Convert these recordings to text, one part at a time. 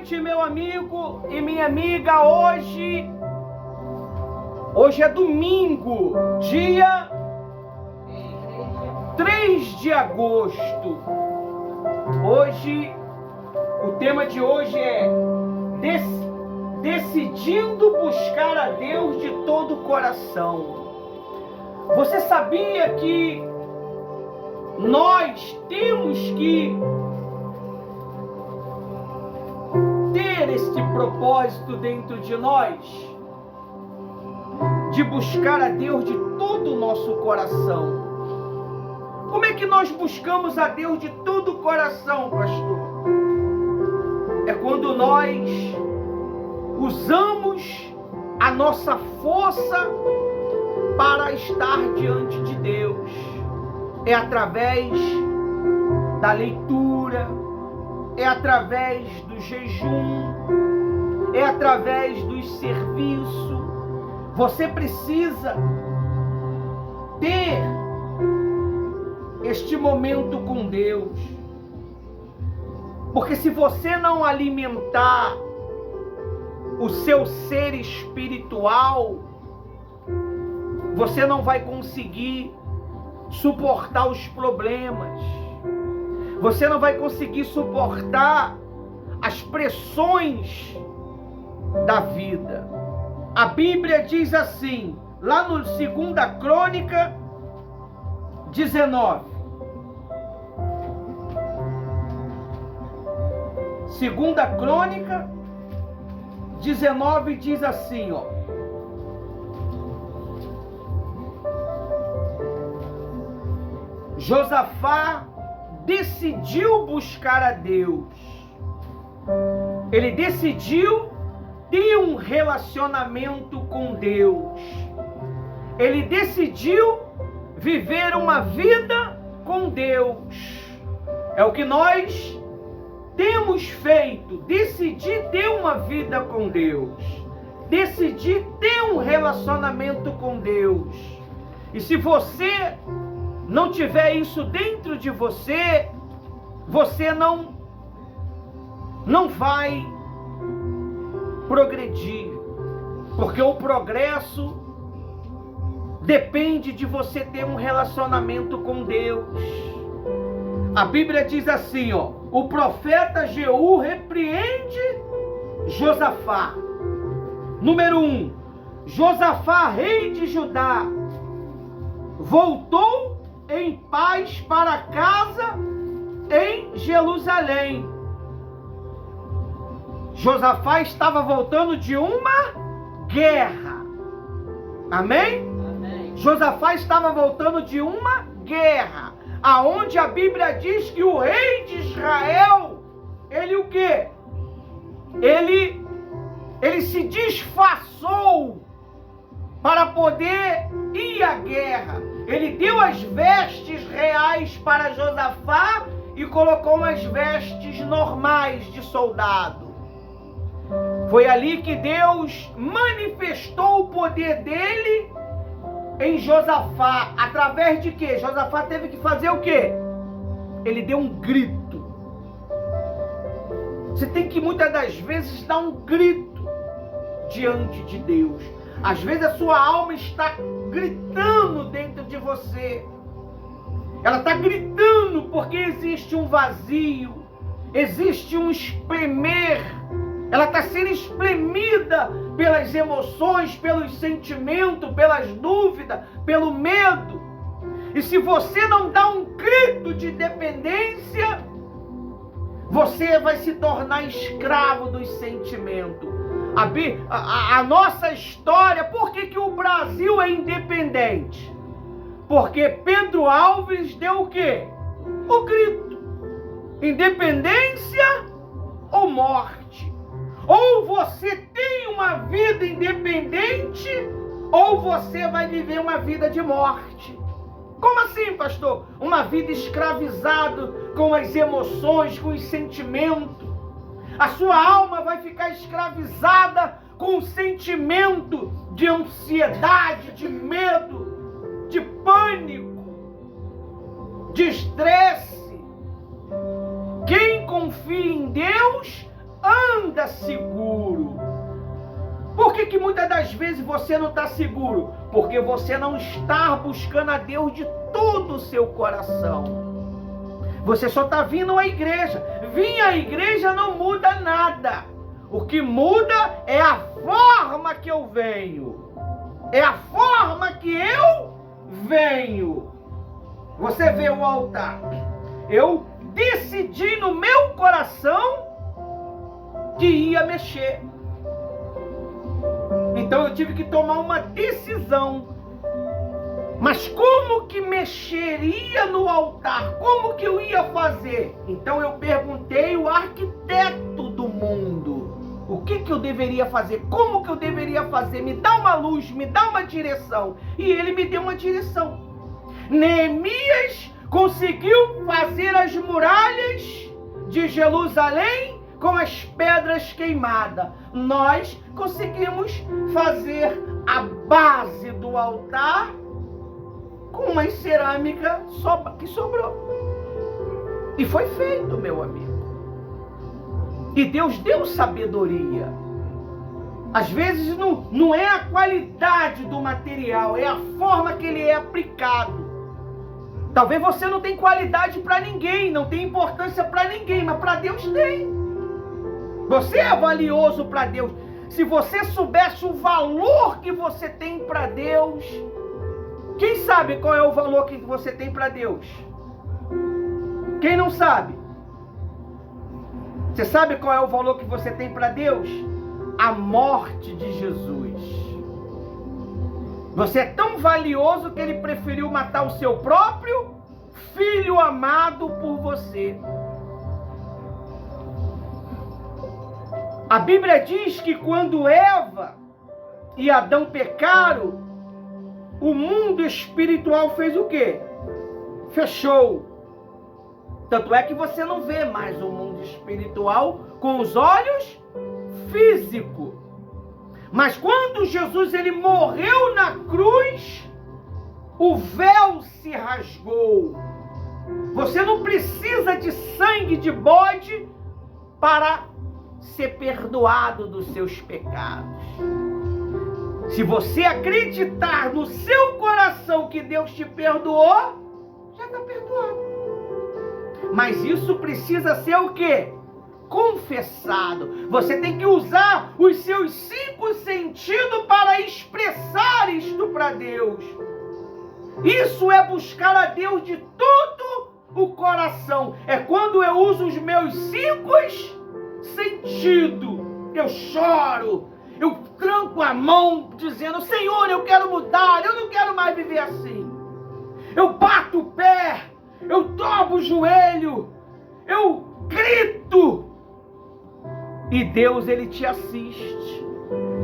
noite, meu amigo e minha amiga. Hoje é domingo, dia 3 de agosto. Hoje, o tema de hoje é decidindo buscar a Deus de todo o coração. Você sabia que nós temos que ter este propósito dentro de nós, de buscar a Deus de todo o nosso coração? Como é que nós buscamos a Deus de todo o coração, pastor? É quando nós usamos a nossa força para estar diante de Deus. É através da leitura, é através do jejum, é através do serviço. Você precisa ter este momento com Deus, porque se você não alimentar o seu ser espiritual, você não vai conseguir suportar os problemas, você não vai conseguir suportar as pressões da vida. A Bíblia diz assim, lá no 2 Crônica 19. 2 Crônica 19 diz assim, ó. Josafá decidiu buscar a Deus. Ele decidiu ter um relacionamento com Deus. Ele decidiu viver uma vida com Deus. É o que nós temos feito. Decidir ter uma vida com Deus. Decidir ter um relacionamento com Deus. E se você não tiver isso dentro de você, você não vai progredir, porque o progresso depende de você ter um relacionamento com Deus. A Bíblia diz assim, ó, o profeta Jeú repreende Josafá. Número 1, Josafá, rei de Judá, voltou em paz para casa em Jerusalém. Josafá estava voltando de uma guerra. Amém? Amém. Josafá estava voltando de uma guerra, aonde a Bíblia diz que o rei de Israel, ele o quê? Ele se disfarçou para poder ir à guerra. Ele deu as vestes reais para Josafá e colocou umas vestes normais de soldado. Foi ali que Deus manifestou o poder dele em Josafá. Através de quê? Josafá teve que fazer o quê? Ele deu um grito. Você tem que muitas das vezes dar um grito diante de Deus. Às vezes a sua alma está gritando dentro de você. Ela está gritando porque existe um vazio, existe um espremer. Ela está sendo espremida pelas emoções, pelos sentimentos, pelas dúvidas, pelo medo. E se você não dá um grito de dependência, você vai se tornar escravo dos sentimentos. A nossa história, por que o Brasil é independente? Porque Pedro Alves deu o quê? O grito. Independência ou morte? Ou você tem uma vida independente, ou você vai viver uma vida de morte. Como assim, pastor? Uma vida escravizada com as emoções, com os sentimentos. A sua alma vai ficar escravizada com o sentimento de ansiedade, de medo, de pânico, de estresse. Quem confia em Deus anda seguro. Por que muitas das vezes você não está seguro? Porque você não está buscando a Deus de todo o seu coração. Você só está vindo à igreja. Vir à igreja não muda nada. O que muda é a forma que eu venho. É a forma que eu venho. Você vê o altar. Eu decidi no meu coração que ia mexer. Então eu tive que tomar uma decisão. Mas como que mexeria no altar? Como que eu ia fazer? Então eu perguntei ao arquiteto do mundo. O que eu deveria fazer? Como que eu deveria fazer? Me dá uma luz, me dá uma direção. E ele me deu uma direção. Neemias conseguiu fazer as muralhas de Jerusalém com as pedras queimadas. Nós conseguimos fazer a base do altar com uma cerâmica que sobrou. E foi feito, meu amigo. E Deus deu sabedoria. Às vezes não é a qualidade do material, é a forma que ele é aplicado. Talvez você não tenha qualidade para ninguém, não tem importância para ninguém, mas para Deus tem. Você é valioso para Deus. Se você soubesse o valor que você tem para Deus, quem sabe qual é o valor que você tem para Deus? Quem não sabe? Você sabe qual é o valor que você tem para Deus? A morte de Jesus. Você é tão valioso que ele preferiu matar o seu próprio filho amado por você. A Bíblia diz que quando Eva e Adão pecaram, o mundo espiritual fez o quê? Fechou. Tanto é que você não vê mais o mundo espiritual com os olhos físicos. Mas quando Jesus ele morreu na cruz, o véu se rasgou. Você não precisa de sangue de bode para ser perdoado dos seus pecados. Se você acreditar no seu coração que Deus te perdoou, já está perdoado. Mas isso precisa ser o quê? Confessado. Você tem que usar os seus 5 sentidos para expressar isto para Deus. Isso é buscar a Deus de todo o coração. É quando eu uso os meus 5 sentidos. Eu choro, eu tranco a mão dizendo: Senhor, eu quero mudar, eu não quero mais viver assim. Eu bato o pé, eu dobro o joelho, eu grito. E Deus, ele te assiste.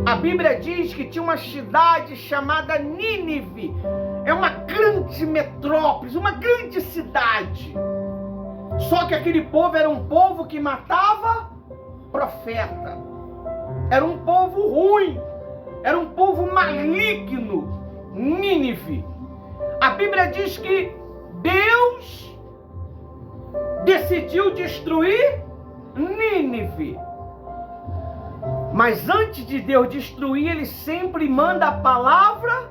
A Bíblia diz que tinha uma cidade chamada Nínive. É uma grande metrópole, uma grande cidade. Só que aquele povo era um povo que matava profeta. Era um povo ruim. Era um povo maligno. Nínive. A Bíblia diz que Deus decidiu destruir Nínive. Mas antes de Deus destruir, ele sempre manda a palavra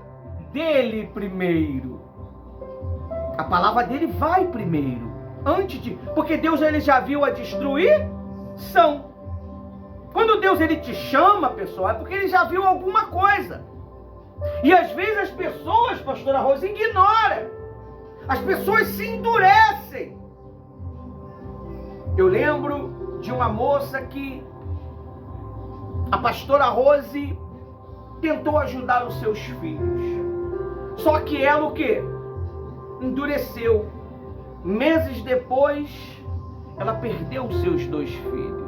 dele primeiro. A palavra dele vai primeiro. Porque Deus ele já viu a destruição. Quando Deus ele te chama, pessoal, é porque ele já viu alguma coisa. E às vezes as pessoas, pastora Rosa, ignoram. As pessoas se endurecem. Eu lembro de uma moça que a pastora Rose tentou ajudar os seus filhos. Só que ela o quê? Endureceu. Meses depois, ela perdeu os seus 2 filhos.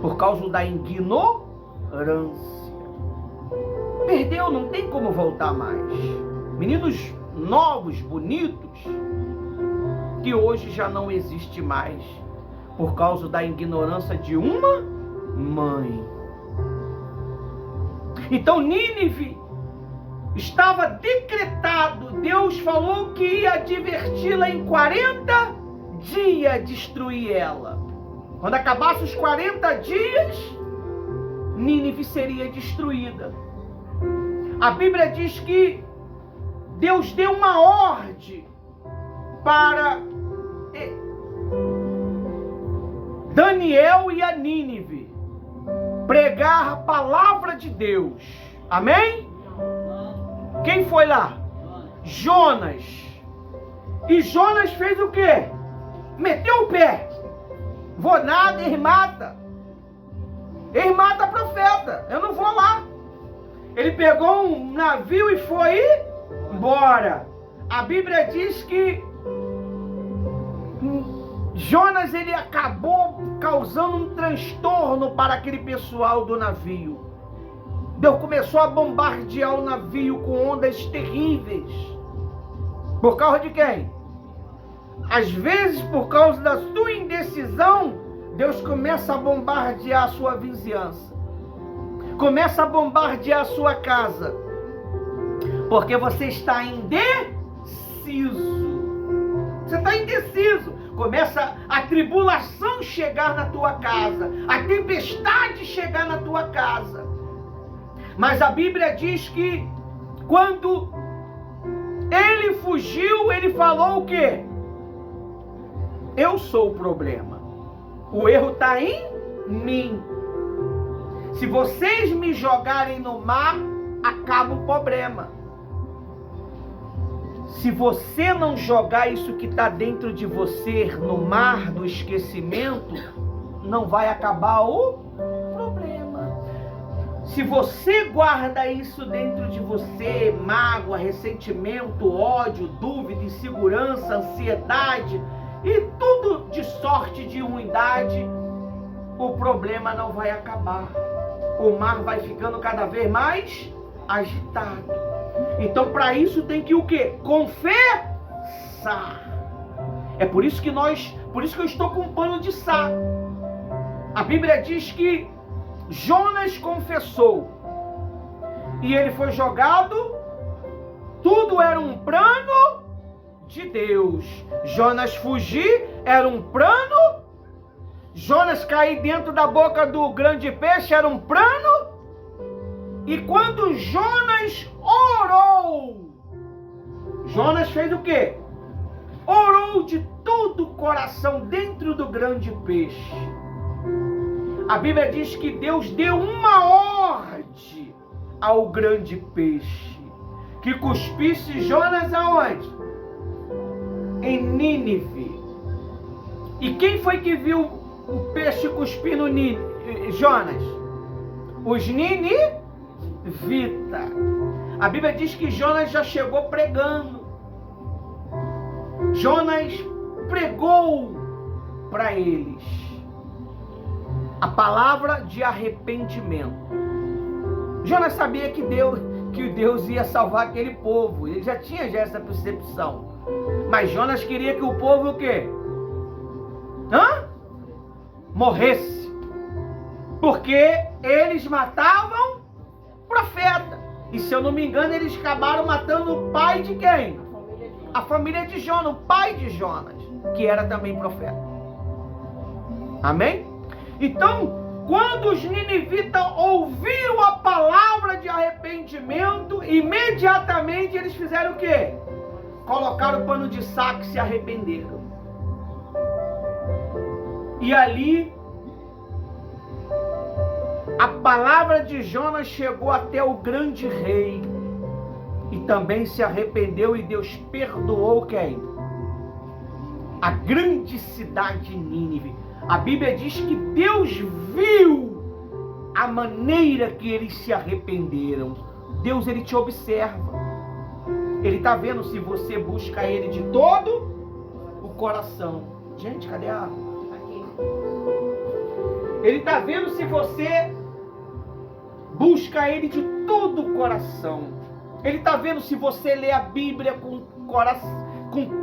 Por causa da ignorância. Perdeu, não tem como voltar mais. Meninos novos, bonitos, que hoje já não existe mais. Por causa da ignorância de uma mãe. Então Nínive estava decretado. Deus falou que ia adverti-la em 40 dias destruir ela. Quando acabasse os 40 dias, Nínive seria destruída. A Bíblia diz que Deus deu uma ordem para Daniel e a Nínive pregar a palavra de Deus. Amém? Quem foi lá? Jonas. E Jonas fez o quê? Meteu o pé. Vou nada, ele mata. Ele mata profeta. Eu não vou lá. Ele pegou um navio e foi embora. A Bíblia diz que Jonas, ele acabou causando um transtorno para aquele pessoal do navio. Deus começou a bombardear o navio com ondas terríveis. Por causa de quem? Às vezes, por causa da sua indecisão, Deus começa a bombardear a sua vizinhança. Começa a bombardear a sua casa. Porque você está indeciso. Você está indeciso. Começa a tribulação chegar na tua casa. A tempestade chegar na tua casa. Mas a Bíblia diz que quando ele fugiu, ele falou o quê? Eu sou o problema. O erro está em mim. Se vocês me jogarem no mar, acaba o problema. Se você não jogar isso que está dentro de você no mar do esquecimento, não vai acabar o problema. Se você guarda isso dentro de você, mágoa, ressentimento, ódio, dúvida, insegurança, ansiedade e tudo de sorte, de ruindade, o problema não vai acabar. O mar vai ficando cada vez mais agitado. Então, para isso tem que o quê? Confessar. É por isso que eu estou com um pano de saco. A Bíblia diz que Jonas confessou e ele foi jogado. Tudo era um plano de Deus. Jonas fugir era um plano. Jonas cair dentro da boca do grande peixe era um plano. E quando Jonas orou, Jonas fez o quê? Orou de todo o coração dentro do grande peixe. A Bíblia diz que Deus deu uma ordem ao grande peixe, que cuspisse Jonas aonde? Em Nínive. E quem foi que viu o peixe cuspir no Jonas? Os ninivitas. A Bíblia diz que Jonas já chegou pregando. Jonas pregou para eles a palavra de arrependimento. Jonas sabia que Deus ia salvar aquele povo. Ele já tinha essa percepção. Mas Jonas queria que o povo o quê? Morresse. Porque eles matavam profeta. E se eu não me engano, eles acabaram matando o pai de quem? A família de Jonas, o pai de Jonas, que era também profeta. Amém? Então, quando os ninivitas ouviram a palavra de arrependimento, imediatamente eles fizeram o quê? Colocaram o pano de saco e se arrependeram. E ali, a palavra de Jonas chegou até o grande rei. E também se arrependeu e Deus perdoou quem? A grande cidade de Nínive. A Bíblia diz que Deus viu a maneira que eles se arrependeram. Deus, ele te observa. Ele está vendo se você busca ele de todo o coração. Gente, cadê a água? Aqui. Ele está vendo se você busca ele de todo o coração. Ele está vendo se você lê a Bíblia com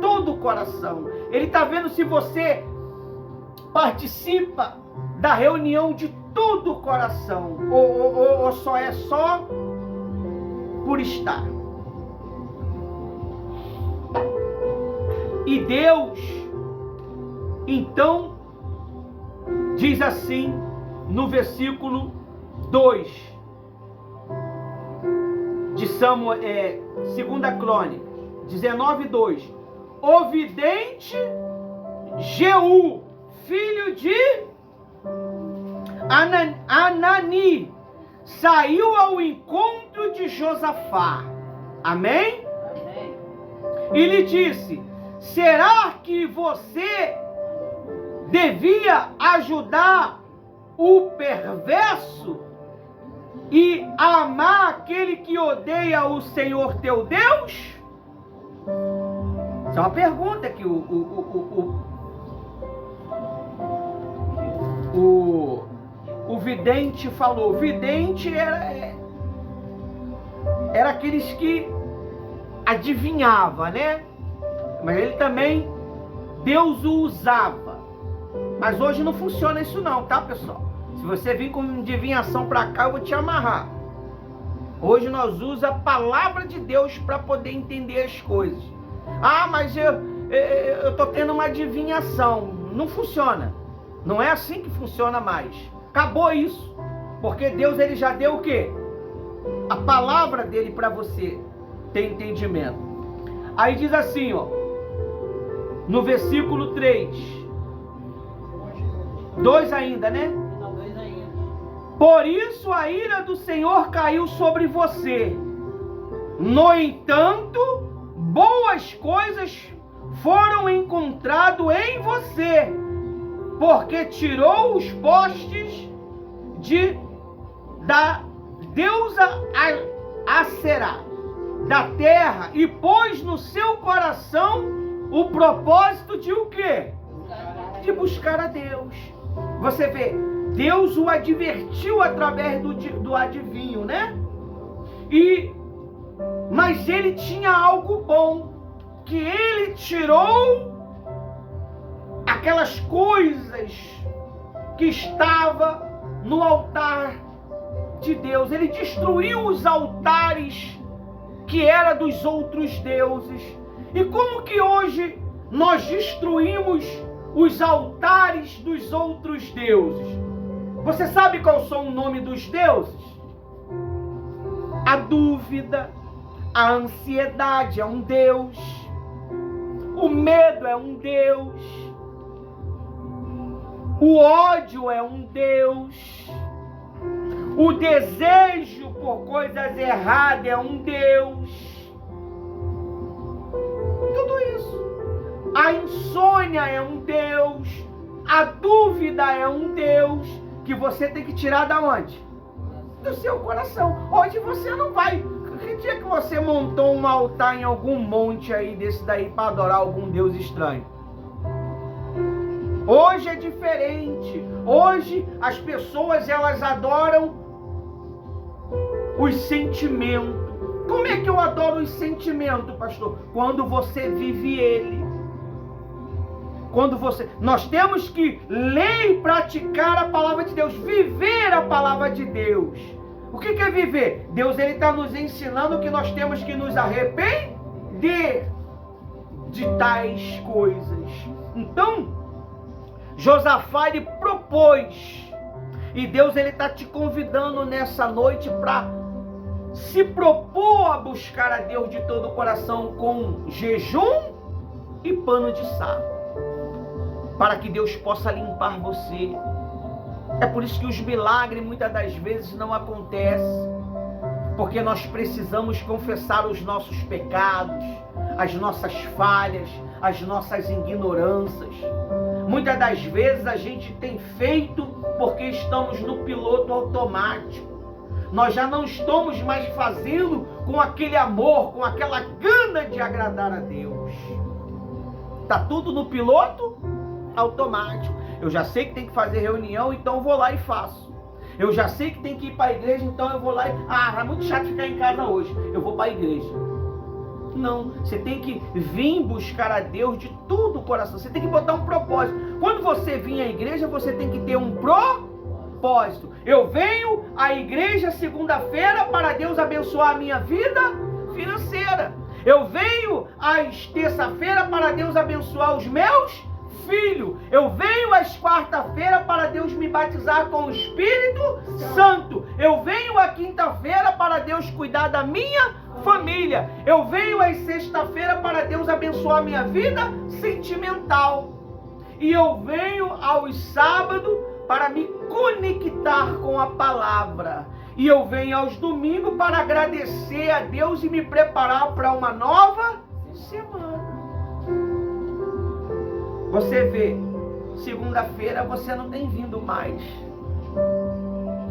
todo o coração. Ele está vendo se você participa da reunião de todo o coração. Ou só é só por estar. E Deus, então, Diz assim no versículo 2 de Samuel, 2 Crônicas 19:2. O vidente Jeú, filho de Anani, saiu ao encontro de Josafá. Amém? Amém. E lhe disse: será que você devia ajudar o perverso e amar aquele que odeia o Senhor teu Deus? Isso é uma pergunta que o vidente falou. O vidente era aqueles que adivinhava, né? Mas ele também, Deus o usava. Mas hoje não funciona isso não, tá, pessoal? Se você vir com adivinhação para cá, eu vou te amarrar. Hoje nós usamos a palavra de Deus para poder entender as coisas. Ah, mas eu tô tendo uma adivinhação. Não funciona. Não é assim que funciona mais. Acabou isso. Porque Deus, ele já deu o quê? A palavra dele para você ter entendimento. Aí diz assim, ó, no versículo 3. 2 ainda, né? Por isso a ira do Senhor caiu sobre você. No entanto, boas coisas foram encontradas em você, porque tirou os postes da deusa Aserá da terra e pôs no seu coração o propósito de o quê? De buscar a Deus. Você vê, Deus o advertiu através do adivinho, né? Mas ele tinha algo bom, que ele tirou aquelas coisas que estavam no altar de Deus. Ele destruiu os altares que eram dos outros deuses. E como que hoje nós destruímos os altares dos outros deuses? Você sabe qual são o nome dos deuses? A dúvida, a ansiedade é um Deus, o medo é um Deus, o ódio é um Deus, o desejo por coisas erradas é um Deus. Tudo isso. A insônia é um Deus, a dúvida é um Deus, que você tem que tirar da onde? Do seu coração. Hoje você não vai. Que dia que você montou um altar em algum monte aí desse daí para adorar algum Deus estranho? Hoje é diferente. Hoje as pessoas, elas adoram os sentimentos. Como é que eu adoro os sentimentos, pastor? Quando você vive ele. Nós temos que ler e praticar a palavra de Deus, viver a palavra de Deus. O que é viver? Deus, ele está nos ensinando que nós temos que nos arrepender de tais coisas. Então, Josafá, ele propôs, e Deus, ele está te convidando nessa noite para se propor a buscar a Deus de todo o coração com jejum e pano de saco, para que Deus possa limpar você. É por isso que os milagres muitas das vezes não acontecem, porque nós precisamos confessar os nossos pecados, as nossas falhas, as nossas ignorâncias. Muitas das vezes a gente tem feito porque estamos no piloto automático. Nós já não estamos mais fazendo com aquele amor, com aquela gana de agradar a Deus. Está tudo no piloto automático. Eu já sei que tem que fazer reunião, então eu vou lá e faço. Eu já sei que tem que ir para a igreja, então eu vou lá e... é muito chato ficar em casa hoje. Eu vou para a igreja. Não, você tem que vir buscar a Deus de todo o coração. Você tem que botar um propósito. Quando você vir à igreja, você tem que ter um propósito. Eu venho à igreja segunda-feira para Deus abençoar a minha vida financeira. Eu venho às terça-feira para Deus abençoar os meus Filho. Eu venho às quarta-feira para Deus me batizar com o Espírito Santo. Eu venho à quinta-feira para Deus cuidar da minha família. Eu venho às sexta-feira para Deus abençoar minha vida sentimental. E eu venho aos sábados para me conectar com a palavra. E eu venho aos domingos para agradecer a Deus e me preparar para uma nova semana. Você vê, segunda-feira você não tem vindo mais.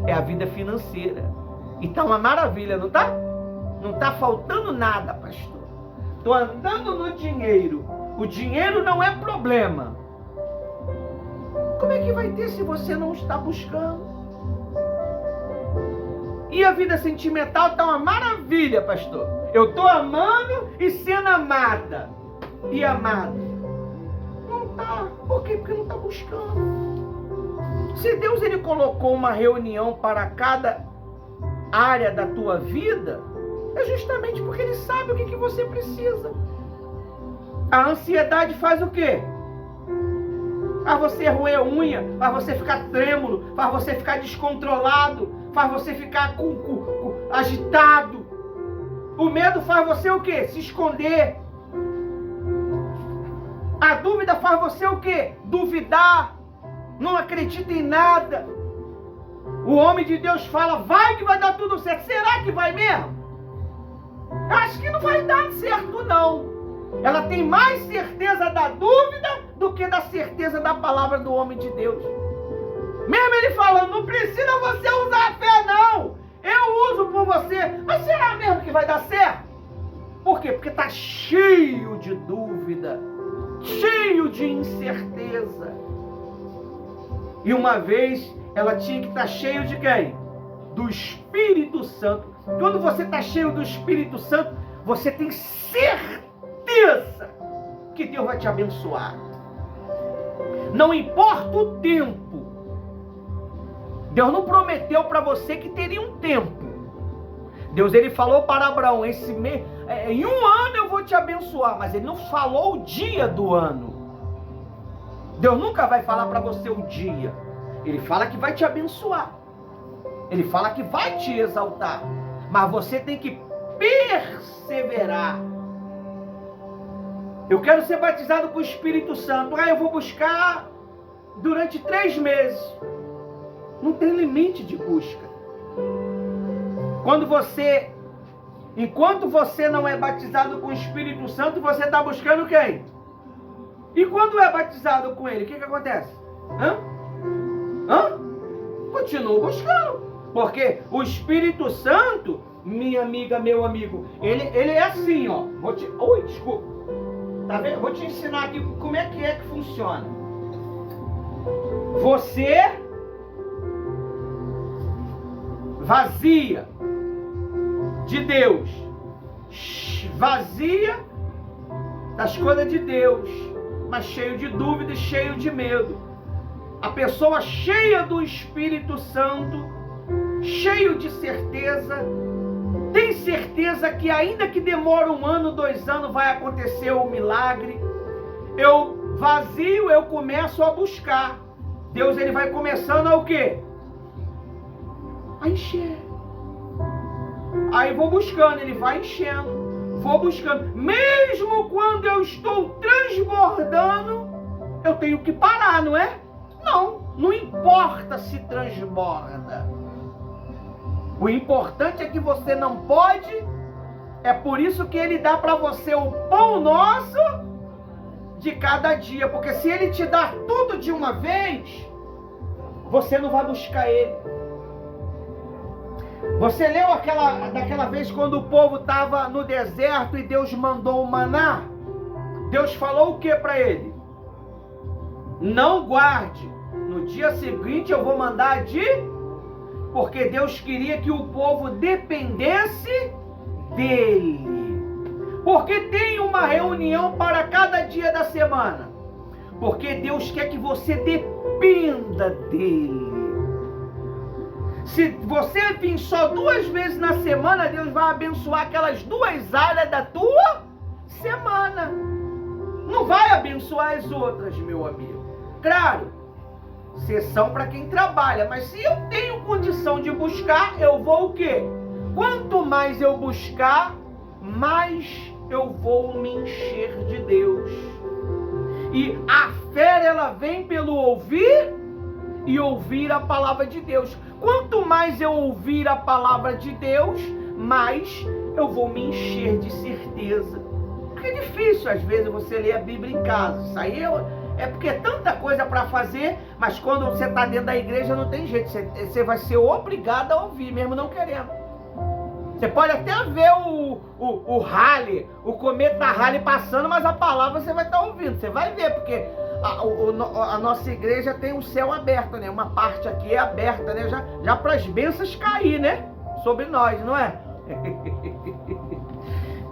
É a vida financeira. E tá uma maravilha, não tá? Não tá faltando nada, pastor. Tô andando no dinheiro. O dinheiro não é problema. Como é que vai ter se você não está buscando? E a vida sentimental tá uma maravilha, pastor. Eu tô amando e sendo amada. E amado. Não tá. Por quê? Porque não tá buscando. Se Deus ele colocou uma reunião para cada área da tua vida, é justamente porque ele sabe o que você precisa. A ansiedade faz o quê? Faz você roer unha, faz você ficar trêmulo, faz você ficar descontrolado, faz você ficar agitado. O medo faz você o quê? Se esconder. A dúvida faz você o quê? Duvidar. Não acredita em nada. O homem de Deus fala, vai que vai dar tudo certo. Será que vai mesmo? Eu acho que não vai dar certo, não. Ela tem mais certeza da dúvida do que da certeza da palavra do homem de Deus. Mesmo ele falando, não precisa você usar a fé, não. Eu uso por você. Mas será mesmo que vai dar certo? Por quê? Porque está cheio de dúvida, cheio de incerteza. E uma vez, ela tinha que estar cheio de quem? Do Espírito Santo. Quando você está cheio do Espírito Santo, você tem certeza que Deus vai te abençoar. Não importa o tempo. Deus não prometeu para você que teria um tempo. Deus ele falou para Abraão, em um ano eu vou te abençoar, mas ele não falou o dia do ano. Deus nunca vai falar para você o dia. Ele fala que vai te abençoar. Ele fala que vai te exaltar. Mas você tem que perseverar. Eu quero ser batizado com o Espírito Santo. Eu vou buscar durante 3 meses. Não tem limite de busca. Enquanto você não é batizado com o Espírito Santo, você está buscando quem? E quando é batizado com ele, o que acontece? Continua buscando. Porque o Espírito Santo, minha amiga, meu amigo, ele é assim, ó. Desculpa. Tá vendo? Vou te ensinar aqui como é que funciona. Você vazia de Deus, vazia das coisas de Deus, mas cheio de dúvida e cheio de medo. A pessoa cheia do Espírito Santo, cheio de certeza, tem certeza que ainda que demore 1 ano, 2 anos, vai acontecer o milagre. Eu vazio, eu começo a buscar. Deus ele vai começando a o quê? A encher. Aí vou buscando, ele vai enchendo. Vou buscando. Mesmo quando eu estou transbordando, eu tenho que parar, não é? Não importa se transborda. O importante é que você não pode. É por isso que ele dá para você o pão nosso de cada dia. Porque se ele te dá tudo de uma vez, você não vai buscar ele. Você leu daquela vez quando o povo estava no deserto e Deus mandou o maná? Deus falou o que para ele? Não guarde. No dia seguinte eu vou mandar porque Deus queria que o povo dependesse dele. Porque tem uma reunião para cada dia da semana. Porque Deus quer que você dependa dele. Se você vir só 2 vezes na semana, Deus vai abençoar aquelas 2 áreas da tua semana. não vai abençoar as outras, meu amigo. Claro, exceção para quem trabalha, mas se eu tenho condição de buscar, eu vou o quê? Quanto mais eu buscar, mais eu vou me encher de Deus. E a fé, ela vem pelo ouvir e ouvir a palavra de Deus. Quanto mais eu ouvir a palavra de Deus, mais eu vou me encher de certeza. Porque é difícil às vezes você ler a Bíblia em casa. Isso aí é porque é tanta coisa para fazer, mas quando você está dentro da igreja não tem jeito. Você vai ser obrigado a ouvir, mesmo não querendo. Você pode até ver o Halley, o cometa Halley passando, mas a palavra você vai estar ouvindo. Você vai ver, porque a nossa igreja tem o céu aberto, né? Uma parte aqui é aberta, né? Já para as bênçãos cair, né? Sobre nós, não é?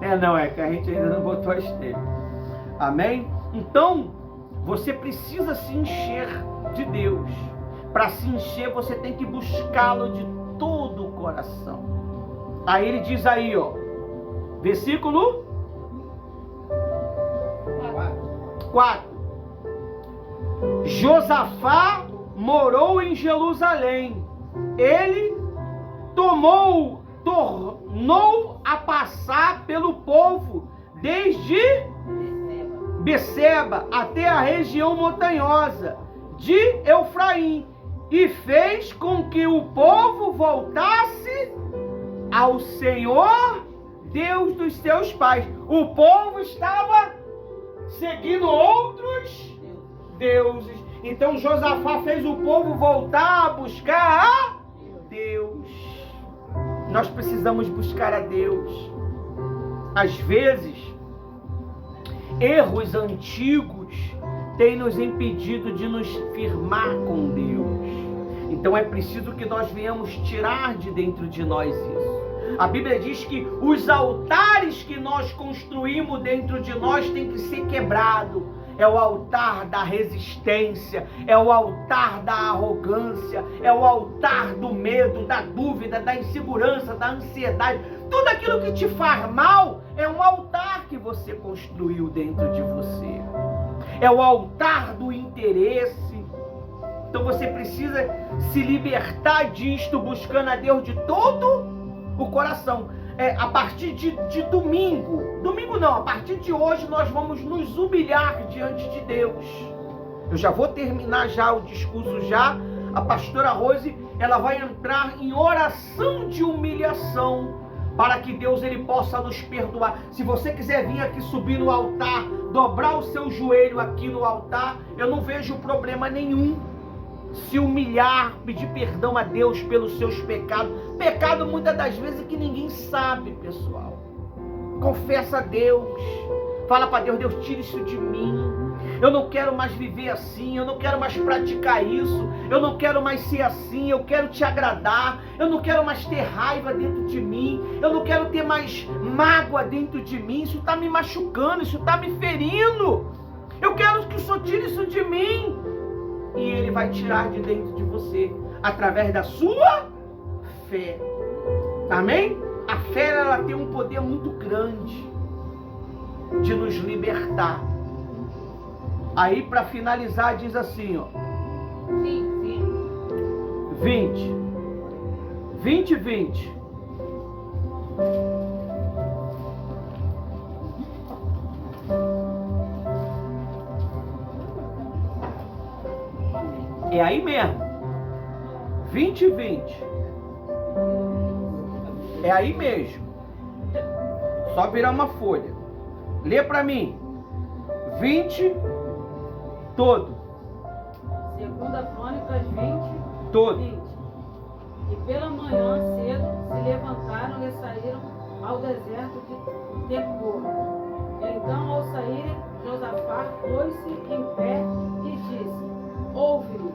É que a gente ainda não botou a esteira. Amém? Então, você precisa se encher de Deus. Para se encher, você tem que buscá-lo de todo o coração. Aí ele diz aí, ó, versículo 4. Josafá morou em Jerusalém. Ele tornou a passar pelo povo desde Beceba até a região montanhosa de Eufraim e fez com que o povo voltasse ao Senhor, Deus dos seus pais. O povo estava seguindo outros deuses. Então Josafá fez o povo voltar a buscar a Deus. Nós precisamos buscar a Deus. Às vezes, erros antigos têm nos impedido de nos firmar com Deus. Então é preciso que nós venhamos tirar de dentro de nós isso. A Bíblia diz que os altares que nós construímos dentro de nós têm que ser quebrados. É o altar da resistência, é o altar da arrogância, é o altar do medo, da dúvida, da insegurança, da ansiedade. Tudo aquilo que te faz mal é um altar que você construiu dentro de você. É o altar do interesse. Então você precisa se libertar disto, buscando a Deus de todo o coração. A partir de domingo não, a partir de hoje nós vamos nos humilhar diante de Deus. Eu já vou terminar já o discurso já. A pastora Rose, ela vai entrar em oração de humilhação para que Deus ele possa nos perdoar. Se você quiser vir aqui subir no altar, dobrar o seu joelho aqui no altar, eu não vejo problema nenhum. Se humilhar, pedir perdão a Deus pelos seus pecados. Pecado muitas das vezes que ninguém sabe, pessoal. Confessa a Deus. Fala para Deus, Deus, tira isso de mim. Eu não quero mais viver assim, eu não quero mais praticar isso, eu não quero mais ser assim, eu quero te agradar, eu não quero mais ter raiva dentro de mim, eu não quero ter mais mágoa dentro de mim, isso está me machucando, isso está me ferindo. Eu quero que o Senhor tire isso de mim. E Ele vai tirar de dentro de você, através da sua fé. Amém? A fé, ela tem um poder muito grande de nos libertar. Aí, para finalizar, diz assim, ó. Sim. 20. É aí mesmo. 20. É aí mesmo. Só virar uma folha. Lê para mim. 20 todo. Segunda Crônicas 20. Todo. 20. E pela manhã cedo se levantaram e saíram ao deserto de Tecoa. Então, ao saírem, Josafá pôs-se em pé e disse: Ouve-me,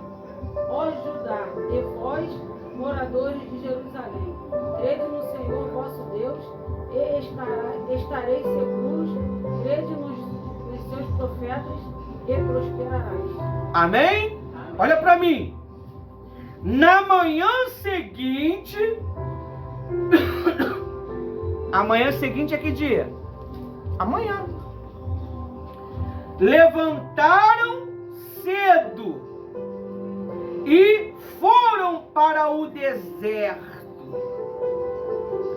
ó Judá, e vós, moradores de Jerusalém, crede no Senhor vosso Deus, e estareis seguros, crede nos seus profetas, e prosperarais. Amém? Olha para mim. Na manhã seguinte, amanhã seguinte é que dia? Amanhã. levantaram cedo e foram para o deserto.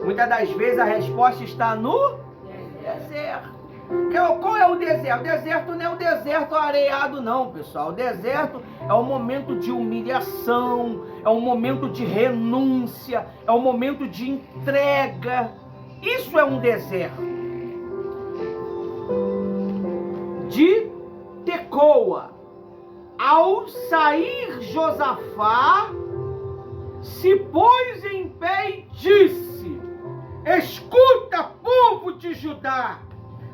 Muitas das vezes a resposta está no deserto. Qual é o deserto? O deserto não é o deserto areado não, pessoal. O deserto é um momento de humilhação, é um momento de renúncia, é um momento de entrega. Isso é um deserto. De Tecoa, ao sair Josafá, se pôs em pé e disse: escuta, povo de Judá,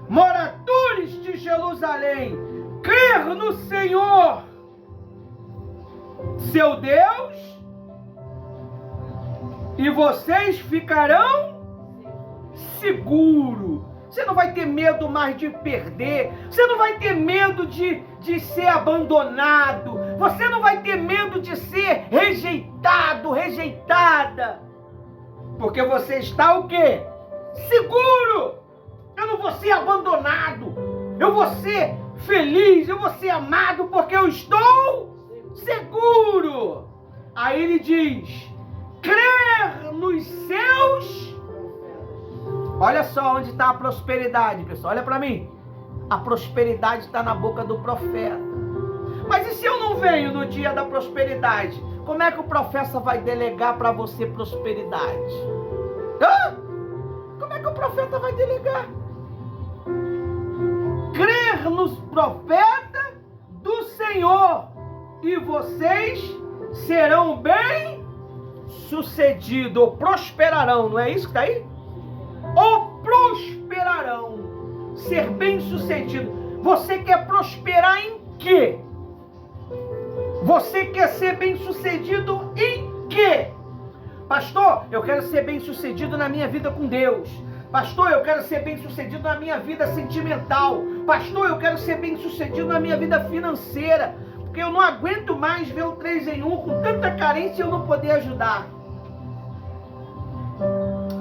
moradores de Jerusalém, crer no Senhor, seu Deus, e vocês ficarão seguros. Você não vai ter medo mais de perder. Você não vai ter medo de ser abandonado. Você não vai ter medo de ser rejeitado, rejeitada. Porque você está o quê? Seguro. Eu não vou ser abandonado. Eu vou ser feliz. Eu vou ser amado porque eu estou seguro. Aí ele diz: crer nos seus... Olha só onde está a prosperidade, pessoal. Olha para mim. A prosperidade está na boca do profeta. Mas e se eu não venho no dia da prosperidade? Como é que o profeta vai delegar para você prosperidade? Hã? Como é que o profeta vai delegar? Crer nos profetas do Senhor e vocês serão bem-sucedidos, ou prosperarão, não é isso que está aí? Ou prosperarão, ser bem-sucedido. Você quer prosperar em quê? Você quer ser bem-sucedido em quê? Pastor, eu quero ser bem-sucedido na minha vida com Deus. Pastor, eu quero ser bem-sucedido na minha vida sentimental. Pastor, eu quero ser bem-sucedido na minha vida financeira. Porque eu não aguento mais ver o 3 em 1 com tanta carência e eu não poder ajudar.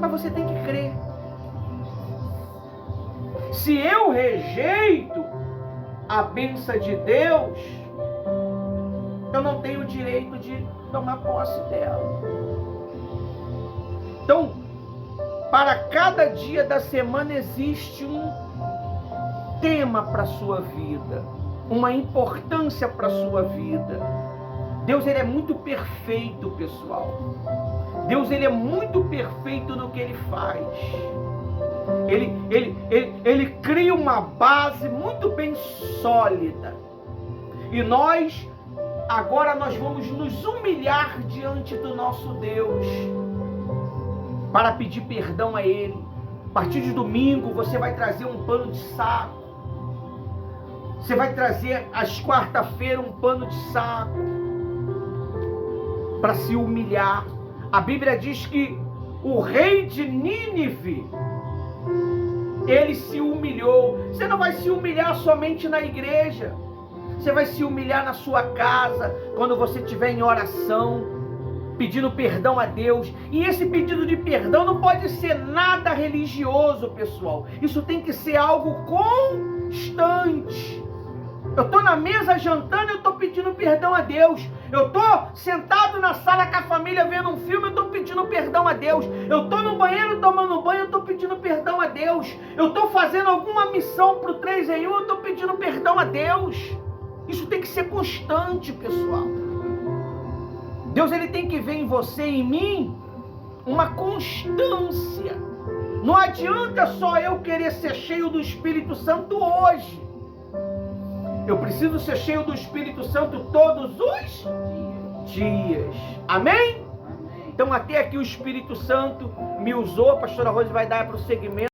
Mas você tem que crer. Se eu rejeito a bênção de Deus, eu não tenho o direito de tomar posse dela. Então, para cada dia da semana existe um tema para a sua vida, uma importância para a sua vida. Deus, ele é muito perfeito, pessoal. Deus, ele é muito perfeito no que ele faz. Ele cria uma base muito bem sólida. E agora nós vamos nos humilhar diante do nosso Deus para pedir perdão a Ele. A partir de domingo você vai trazer um pano de saco. Você vai trazer às quarta-feiras um pano de saco para se humilhar. A Bíblia diz que o rei de Nínive, ele se humilhou. Você não vai se humilhar somente na igreja. Você vai se humilhar na sua casa, quando você estiver em oração, pedindo perdão a Deus. E esse pedido de perdão não pode ser nada religioso, pessoal. Isso tem que ser algo constante. Eu estou na mesa jantando, eu estou pedindo perdão a Deus. Eu estou sentado na sala com a família vendo um filme, eu estou pedindo perdão a Deus. Eu estou no banheiro tomando banho, eu estou pedindo perdão a Deus. Eu estou fazendo alguma missão para o 3 em 1, eu estou pedindo perdão a Deus. Isso tem que ser constante, pessoal. Deus, ele tem que ver em você e em mim uma constância. Não adianta só eu querer ser cheio do Espírito Santo hoje. Eu preciso ser cheio do Espírito Santo todos os dias. Amém? Então até aqui o Espírito Santo me usou. A pastora Rose vai dar prosseguimento.